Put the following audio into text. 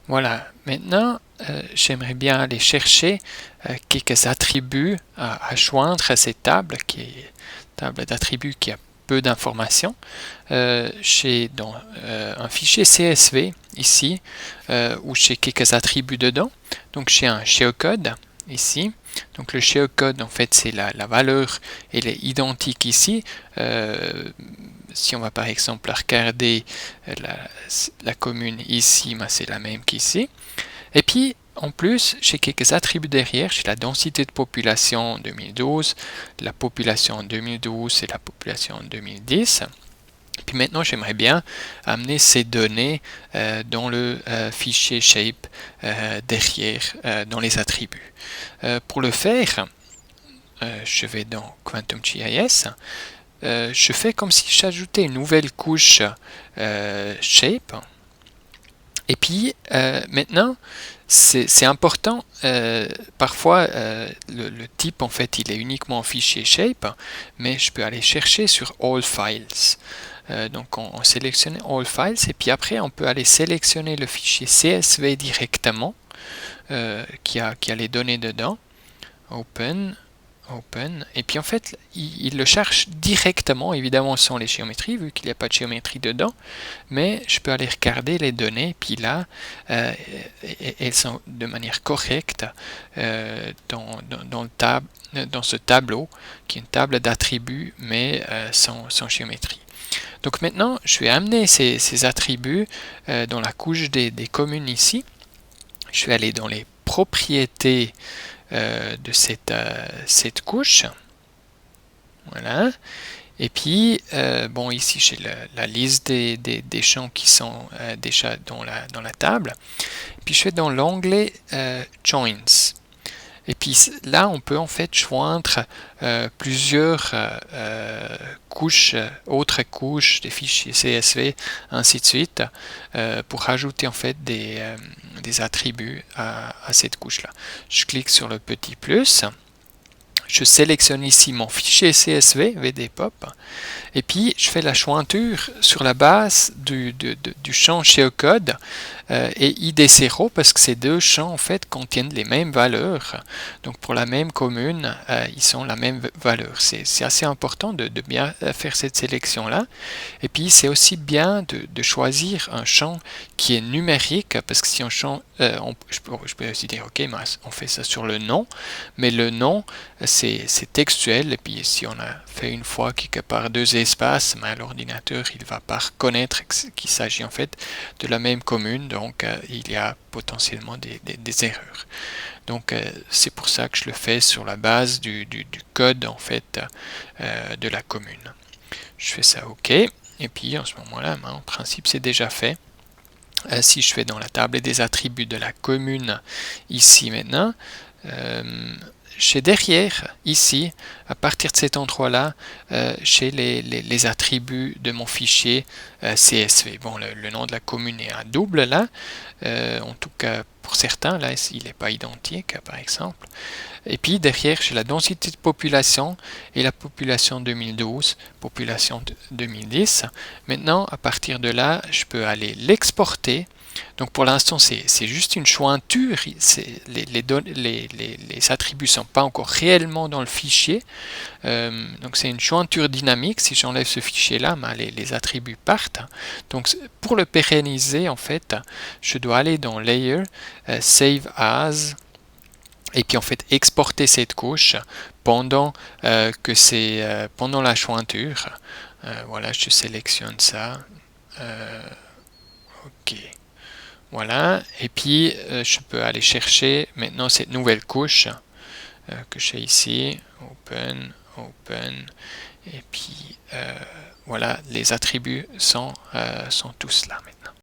Voilà, maintenant j'aimerais bien aller chercher quelques attributs à joindre à cette table, qui est une table d'attributs qui a peu d'informations. J'ai dans un fichier CSV ici, où j'ai quelques attributs dedans. Donc j'ai un shellcode ici. Donc le shellcode, en fait, c'est la valeur, elle est identique ici. Si on va par exemple regarder la commune ici, c'est la même qu'ici. Et puis, en plus, j'ai quelques attributs derrière. J'ai la densité de population en 2012, la population en 2012 et la population en 2010. Puis maintenant, j'aimerais bien amener ces données dans le fichier shape derrière, dans les attributs. Pour le faire, je vais dans QuantumGIS. Je fais comme si j'ajoutais une nouvelle couche shape. Et puis maintenant, c'est important, parfois le type en fait il est uniquement en fichier shape, mais je peux aller chercher sur All Files. Donc on sélectionne All Files et puis après on peut aller sélectionner le fichier CSV directement qui a les données dedans. Open. Et puis en fait il le cherche directement, évidemment sans les géométries vu qu'il n'y a pas de géométrie dedans, mais je peux aller regarder les données, puis là elles sont de manière correcte dans ce tableau qui est une table d'attributs mais sans géométrie. Donc maintenant je vais amener ces attributs dans la couche des communes ici. Je vais aller dans les propriétés de cette couche. Voilà. Et puis, bon, ici j'ai la liste des champs qui sont déjà dans la table. Puis je vais dans l'onglet Joins. Et puis là, on peut en fait joindre plusieurs couches, autres couches, des fichiers CSV, ainsi de suite, pour rajouter en fait des attributs à cette couche-là. Je clique sur le petit plus. Je sélectionne ici mon fichier CSV, VDPOP, et puis je fais la jointure sur la base du champ shellcode et ID0 parce que ces deux champs en fait contiennent les mêmes valeurs. Donc pour la même commune, ils ont la même valeur. C'est assez important de bien faire cette sélection-là. Et puis c'est aussi bien de choisir un champ qui est numérique parce que si on change, je peux aussi dire ok, on fait ça sur le nom, mais le nom c'est textuel et puis si on a fait une fois quelque part deux espaces, l'ordinateur il va pas reconnaître qu'il s'agit en fait de la même commune, donc il y a potentiellement des erreurs. Donc c'est pour ça que je le fais sur la base du code en fait de la commune. Je fais ça ok, et puis en ce moment-là, en principe c'est déjà fait. Si je fais dans la table des attributs de la commune ici maintenant, j'ai derrière, ici, à partir de cet endroit-là, j'ai les attributs de mon fichier CSV. Bon, le nom de la commune est un double là, en tout cas pour certains, là il n'est pas identique par exemple. Et puis derrière, j'ai la densité de population et la population 2012, population 2010. Maintenant, à partir de là, je peux aller l'exporter. Donc pour l'instant, c'est juste une jointure. Les attributs ne sont pas encore réellement dans le fichier. Donc c'est une jointure dynamique. Si j'enlève ce fichier-là, les attributs partent. Donc pour le pérenniser, en fait, je dois aller dans Layer, Save As, et puis en fait exporter cette couche pendant pendant la jointure. Voilà, je sélectionne ça. Ok. Voilà, et puis je peux aller chercher maintenant cette nouvelle couche que j'ai ici, open, et puis voilà, les attributs sont tous là maintenant.